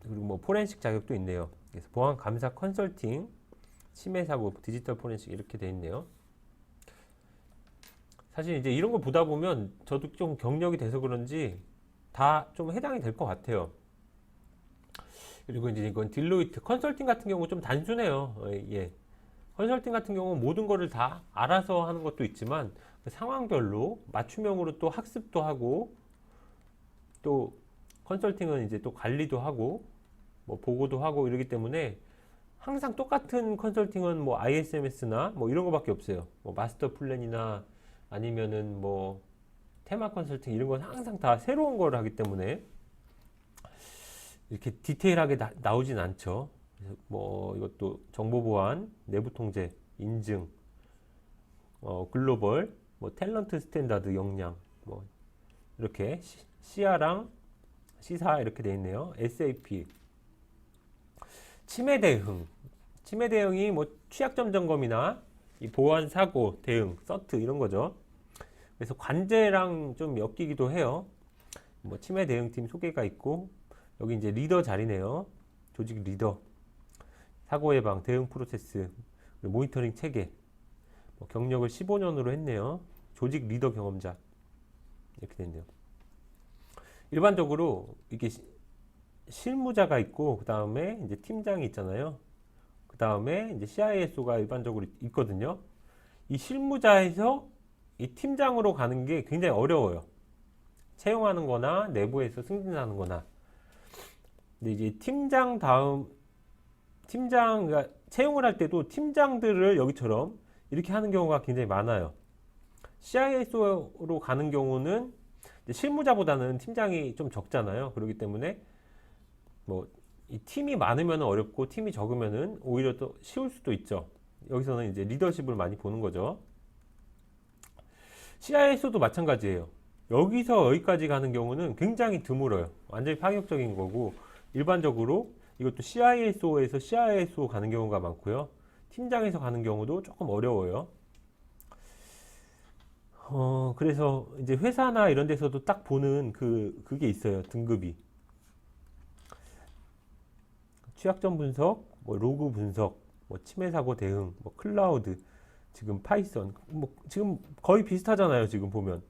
Speaker 1: 그리고 뭐 포렌식 자격도 있네요. 그래서 보안 감사 컨설팅 침해 사고 디지털 포렌식 이렇게 돼 있네요. 사실 이제 이런 거 보다 보면 저도 좀 경력이 돼서 그런지 다 좀 해당이 될 것 같아요. 그리고 이제 이건 딜로이트 컨설팅 같은 경우 좀 단순해요. 예. 컨설팅 같은 경우는 모든 거를 다 알아서 하는 것도 있지만 그 상황별로 맞춤형으로 또 학습도 하고 또 컨설팅은 이제 또 관리도 하고 뭐 보고도 하고 이러기 때문에 항상 똑같은 컨설팅은 뭐 ISMS나 뭐 이런 거밖에 없어요. 뭐 마스터 플랜이나 아니면은 뭐 테마 컨설팅 이런 건 항상 다 새로운 걸 하기 때문에 이렇게 디테일하게 나오진 않죠. 그래서 뭐 이것도 정보 보안, 내부 통제, 인증, 글로벌, 뭐 탤런트 스탠다드 역량, 뭐 이렇게 시아랑 시사 이렇게 돼 있네요. SAP 침해 대응, 침해 대응이 뭐 취약점 점검이나 이 보안 사고 대응, 서트 이런 거죠. 그래서 관제랑 좀 엮이기도 해요. 뭐 침해 대응팀 소개가 있고 여기 이제 리더 자리네요. 조직 리더, 사고 예방, 대응 프로세스, 모니터링 체계, 뭐 경력을 15년으로 했네요. 조직 리더 경험자 이렇게 됐네요. 일반적으로 이게 실무자가 있고 그 다음에 이제 팀장이 있잖아요. 그 다음에 이제 CISO가 일반적으로 있거든요. 이 실무자에서 이 팀장으로 가는 게 굉장히 어려워요. 채용하는 거나 내부에서 승진하는 거나. 근데 이제 팀장 다음 그러니까 채용을 할 때도 팀장들을 여기처럼 이렇게 하는 경우가 굉장히 많아요. CISO로 가는 경우는 실무자보다는 팀장이 좀 적잖아요. 그렇기 때문에 뭐 이 팀이 많으면 어렵고 팀이 적으면은 오히려 더 쉬울 수도 있죠. 여기서는 이제 리더십을 많이 보는 거죠. CISO도 마찬가지예요. 여기서 여기까지 가는 경우는 굉장히 드물어요. 완전히 파격적인 거고 일반적으로 이것도 CISO에서 CISO 가는 경우가 많고요. 팀장에서 가는 경우도 조금 어려워요. 그래서 이제 회사나 이런 데서도 딱 보는 그게 있어요. 등급이. 취약점 분석, 뭐 로그 분석, 뭐 침해 사고 대응, 뭐 클라우드, 지금 파이썬, 뭐 지금 거의 비슷하잖아요. 지금 보면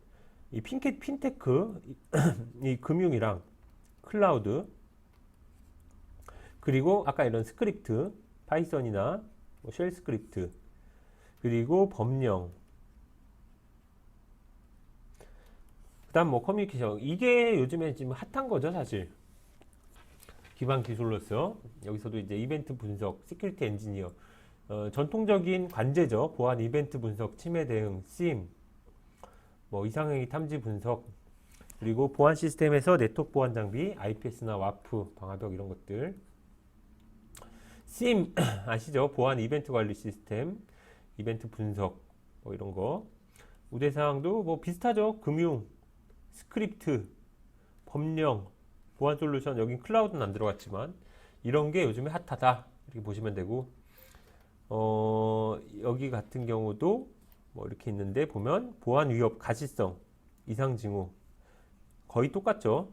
Speaker 1: 이 핀테크, 이 금융이랑 클라우드, 그리고 아까 이런 스크립트, 파이썬이나 뭐 쉘 스크립트, 그리고 법령, 그다음 뭐 커뮤니케이션 이게 요즘에 지금 핫한 거죠, 사실. 기반 기술로서 여기서도 이제 이벤트 분석, 시큐리티 엔지니어, 전통적인 관제죠. 보안 이벤트 분석, 침해 대응, SIEM, 뭐 이상행위 탐지 분석, 그리고 보안 시스템에서 네트워크 보안 장비, IPS나 와프, 방화벽 이런 것들. SIEM 아시죠? 보안 이벤트 관리 시스템, 이벤트 분석, 뭐 이런 거. 우대사항도 뭐 비슷하죠. 금융, 스크립트, 법령, 보안 솔루션, 여긴 클라우드는 안 들어갔지만 이런 게 요즘에 핫하다 이렇게 보시면 되고 여기 같은 경우도 뭐 이렇게 있는데 보면 보안 위협 가시성 이상 징후 거의 똑같죠.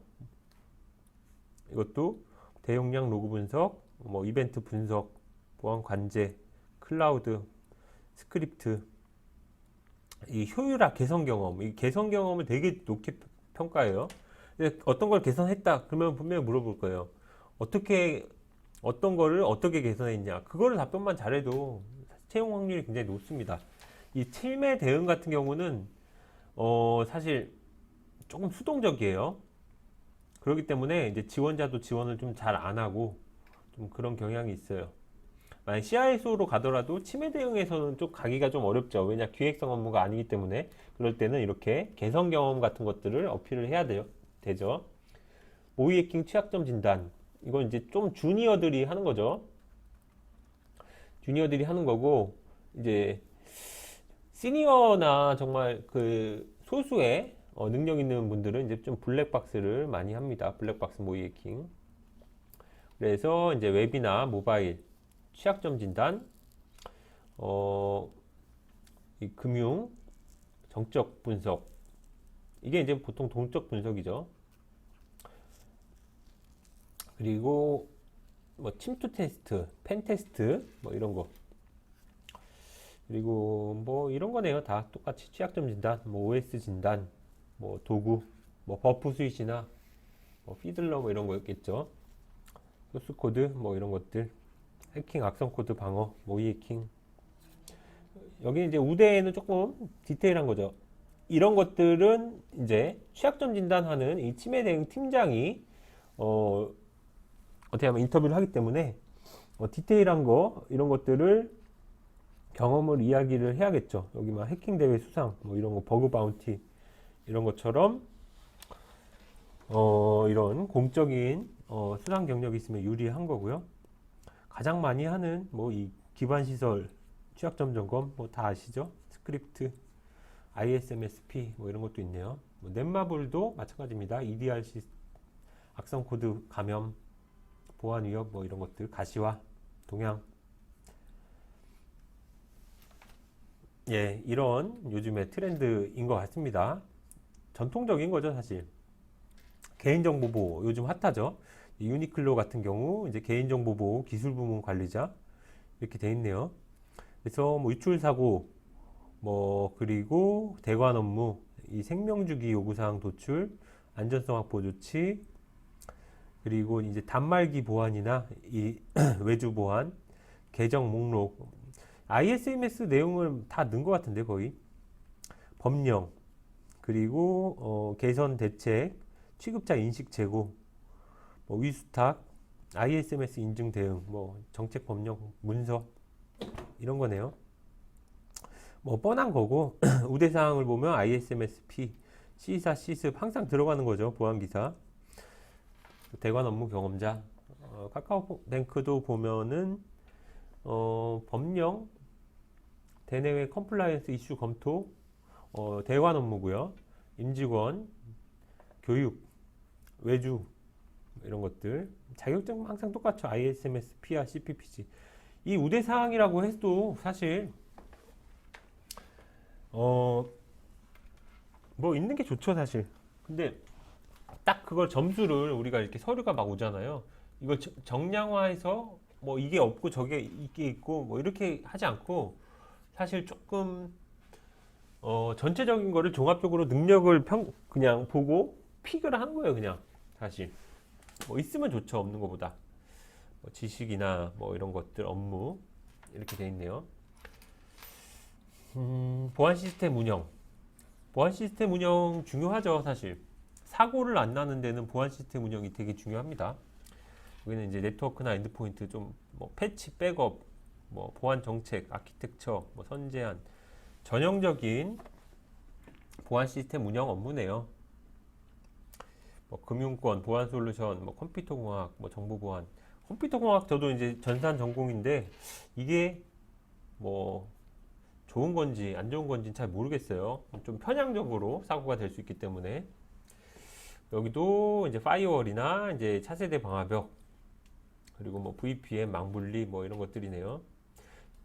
Speaker 1: 이것도 대용량 로그 분석, 뭐 이벤트 분석, 보안 관제, 클라우드, 스크립트, 이 효율화 개선 경험, 이 개선 경험을 되게 높게 평가해요. 어떤 걸 개선했다 그러면 분명히 물어볼 거예요. 어떤 거를 어떻게 개선했냐 그거를 답변만 잘해도 채용 확률이 굉장히 높습니다. 이 침해 대응 같은 경우는 사실 조금 수동적이에요. 그렇기 때문에 이제 지원자도 지원을 좀 잘 안 하고 좀 그런 경향이 있어요. 만약 CISO로 가더라도 침해 대응에서는 좀 가기가 좀 어렵죠. 왜냐 기획성 업무가 아니기 때문에 그럴 때는 이렇게 개선 경험 같은 것들을 어필을 해야 되죠. 모의 해킹 취약점 진단 이건 이제 좀 주니어들이 하는 거죠. 주니어들이 하는 거고 이제 시니어나 정말 그 소수의 능력 있는 분들은 이제 좀 블랙박스를 많이 합니다. 블랙박스 모의 해킹. 그래서 이제 웹이나 모바일 취약점 진단, 어, 이 금융 정적 분석, 이게 이제 보통 동적 분석이죠. 그리고 뭐 침투 테스트, 펜 테스트, 뭐 이런 거. 그리고 뭐 이런 거네요. 다 똑같이 취약점 진단, 뭐 OS 진단, 뭐 도구, 뭐 버프 스위치나 뭐 피들러 뭐 이런 거였겠죠. 소스 코드 뭐 이런 것들, 해킹 악성 코드 방어, 모의 해킹. 여기 이제 우대에는 조금 디테일한 거죠. 이런 것들은 이제 취약점 진단하는 이 침해 대응 팀장이 어떻게 하면 인터뷰를 하기 때문에 디테일한 거 이런 것들을 경험을 이야기를 해야겠죠. 여기 막 해킹 대회 수상 뭐 이런 거 버그 바운티 이런 것처럼 이런 공적인 수상 경력이 있으면 유리한 거고요. 가장 많이 하는 뭐 이 기반 시설 취약점 점검 뭐 다 아시죠? 스크립트, ISMSP 뭐 이런 것도 있네요. 뭐 넷마블도 마찬가지입니다. EDRC 악성 코드 감염, 보안 위협 뭐 이런 것들, 가시화, 동향. 예, 이런 요즘의 트렌드인 것 같습니다. 전통적인 거죠, 사실. 개인정보 보호 요즘 핫하죠. 유니클로 같은 경우 이제 개인정보 보호 기술부문 관리자 이렇게 돼 있네요. 그래서 뭐 유출 사고 뭐 그리고 대관 업무, 이 생명주기 요구사항 도출, 안전성 확보 조치, 그리고 이제 단말기 보안이나 이 외주 보안, 계정 목록, ISMS 내용을 다 넣은 것 같은데 거의 법령, 그리고 개선 대책, 취급자 인식 제고, 뭐 위수탁, ISMS 인증 대응, 뭐 정책 법령 문서 이런 거네요. 뭐 뻔한 거고 우대 사항을 보면 ISMSP, C사, C습 항상 들어가는 거죠. 보안 기사, 대관 업무 경험자, 카카오뱅크도 보면은 법령, 대내외 컴플라이언스 이슈 검토, 대관 업무고요. 임직원, 교육, 외주 이런 것들. 자격증 항상 똑같죠. ISMS, P와 CPPG. 이 우대 사항이라고 해도 사실 뭐 있는 게 좋죠, 사실. 근데 딱 그걸 점수를 우리가 이렇게 서류가 막 오잖아요. 이걸 정량화해서 뭐 이게 없고 저게 이게 있고 뭐 이렇게 하지 않고 사실 조금 전체적인 거를 종합적으로 능력을 그냥 보고 픽을 한 거예요, 그냥. 사실 뭐 있으면 좋죠, 없는 것보다. 뭐 지식이나 뭐 이런 것들, 업무 이렇게 돼 있네요. 보안 시스템 운영. 보안 시스템 운영 중요하죠, 사실. 사고를 안 나는 데는 보안 시스템 운영이 되게 중요합니다. 여기는 이제 네트워크나 엔드포인트 좀 뭐 패치, 백업, 뭐 보안 정책, 아키텍처, 뭐 선제한 전형적인 보안 시스템 운영 업무네요. 뭐 금융권, 보안 솔루션, 뭐 컴퓨터 공학, 뭐 정보 보안. 컴퓨터 공학 저도 이제 전산 전공인데 이게 뭐 좋은 건지 안 좋은 건지 잘 모르겠어요. 좀 편향적으로 사고가 될 수 있기 때문에. 여기도 이제 파이어월이나 이제 차세대 방화벽, 그리고 뭐 VPN, 망분리 뭐 이런 것들이네요.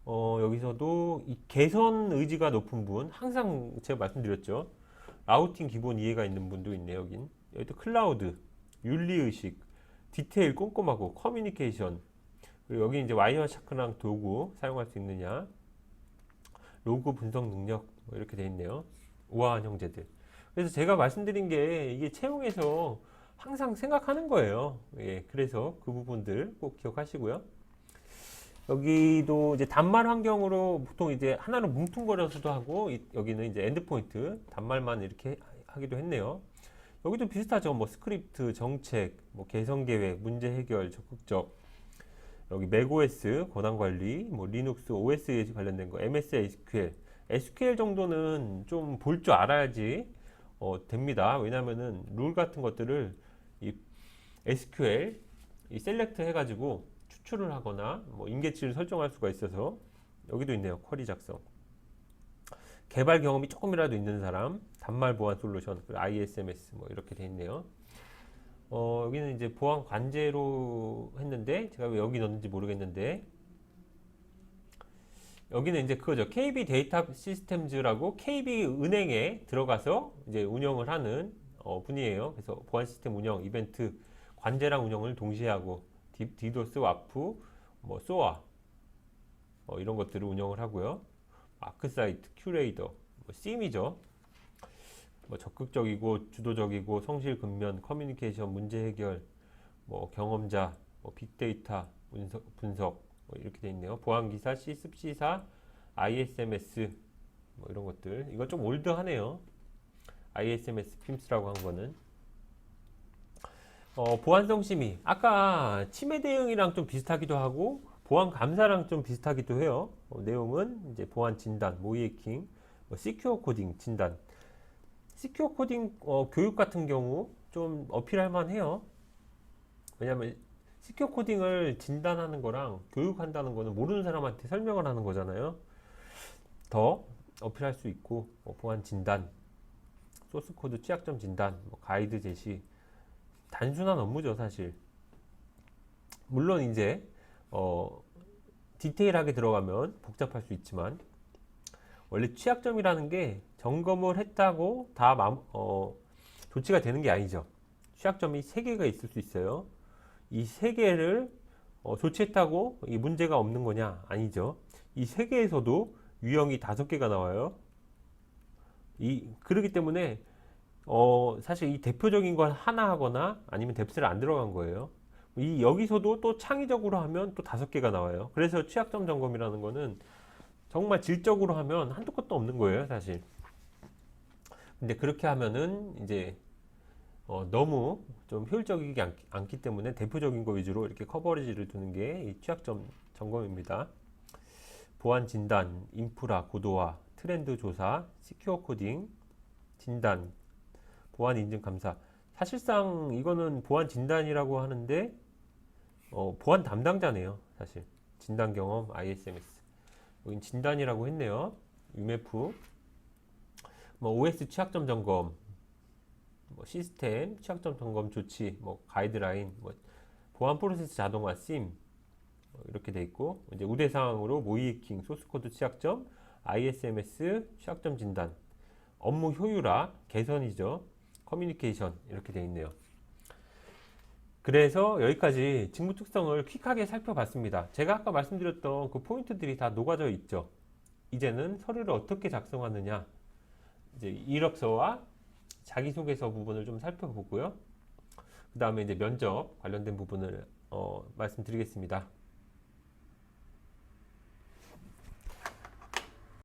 Speaker 1: 여기서도 이 개선 의지가 높은 분, 항상 제가 말씀드렸죠. 라우팅 기본 이해가 있는 분도 있네요, 여긴. 여기도 클라우드, 윤리의식, 디테일 꼼꼼하고, 커뮤니케이션. 그리고 여기 이제 와이어샤크랑 도구 사용할 수 있느냐, 로그 분석 능력, 뭐 이렇게 돼 있네요. 우아한 형제들. 그래서 제가 말씀드린 게 이게 채용에서 항상 생각하는 거예요. 예, 그래서 그 부분들 꼭 기억하시고요. 여기도 이제 단말 환경으로 보통 이제 하나로 뭉뚱거려서도 하고, 여기는 이제 엔드포인트 단말만 이렇게 하기도 했네요. 여기도 비슷하죠. 뭐 스크립트, 정책, 뭐 개선 계획, 문제 해결, 적극적. 여기 맥OS 권한 관리, 뭐 리눅스, OS에 관련된 거, MS, SQL. SQL 정도는 좀 볼 줄 알아야지 됩니다. 왜냐면은 룰 같은 것들을 이 SQL 이 셀렉트 해가지고 추출을 하거나 뭐 인계치를 설정할 수가 있어서. 여기도 있네요. 쿼리 작성. 개발 경험이 조금이라도 있는 사람, 단말 보안 솔루션, 그리고 ISMS 뭐 이렇게 돼 있네요. 여기는 이제 보안 관제로 했는데 제가 왜 여기 넣는지 모르겠는데 여기는 이제 그거죠. KB 데이터 시스템즈라고 KB 은행에 들어가서 이제 운영을 하는 분이에요. 그래서 보안 시스템 운영, 이벤트, 관제랑 운영을 동시에 하고 디도스, 와프, 뭐 소아 이런 것들을 운영을 하고요. 마크 사이트, 큐레이더, 뭐 심이죠. 뭐 적극적이고 주도적이고 성실 근면, 커뮤니케이션, 문제 해결, 뭐 경험자, 뭐 빅데이터 분석 뭐 이렇게 돼 있네요. 보안 기사, 시습 시사, ISMS 뭐 이런 것들. 이거 좀 올드하네요. ISMS PIMS라고 한 거는. 보안성 심의. 아까 치매 대응이랑 좀 비슷하기도 하고 보안 감사랑 좀 비슷하기도 해요. 내용은 이제 보안 진단, 모의 해킹, 뭐 시큐어 코딩 진단. 시큐어 코딩 교육 같은 경우 좀 어필할 만해요. 왜냐면 시큐어 코딩을 진단하는 거랑 교육한다는 거는 모르는 사람한테 설명을 하는 거잖아요. 더 어필할 수 있고 보안 진단, 소스 코드 취약점 진단, 뭐 가이드 제시 단순한 업무죠 사실. 물론 이제 디테일하게 들어가면 복잡할 수 있지만 원래 취약점이라는 게 점검을 했다고 다 조치가 되는 게 아니죠. 취약점이 3개가 있을 수 있어요. 이 3개를 조치했다고 이 문제가 없는 거냐? 아니죠. 이 3개에서도 유형이 5개가 나와요. 그러기 때문에 사실 이 대표적인 걸 하나 하거나 아니면 뎁스를 안 들어간 거예요. 여기서도 또 창의적으로 하면 또 5개가 나와요. 그래서 취약점 점검이라는 거는 정말 질적으로 하면 한도 끝도 없는 거예요, 사실. 근데 그렇게 하면은 이제 너무 좀 효율적이지 않기 때문에 대표적인 거 위주로 이렇게 커버리지를 두는 게 이 취약점 점검입니다. 보안 진단, 인프라 고도화, 트렌드 조사, 시큐어 코딩, 진단, 보안 인증 감사. 사실상 이거는 보안 진단이라고 하는데 보안 담당자네요, 사실. 진단 경험, ISMS. 여긴 진단이라고 했네요. UMF, 뭐 OS 취약점 점검, 뭐 시스템 취약점 점검 조치, 뭐 가이드라인, 뭐 보안 프로세스 자동화, 심 이렇게 돼 있고 이제 우대 사항으로 모의 해킹, 소스 코드 취약점, ISMS 취약점 진단, 업무 효율화 개선이죠. 커뮤니케이션 이렇게 돼 있네요. 그래서 여기까지 직무 특성을 퀵하게 살펴봤습니다. 제가 아까 말씀드렸던 그 포인트들이 다 녹아져 있죠. 이제는 서류를 어떻게 작성하느냐, 이제 이력서와 자기소개서 부분을 좀 살펴보고요. 그 다음에 이제 면접 관련된 부분을 말씀드리겠습니다.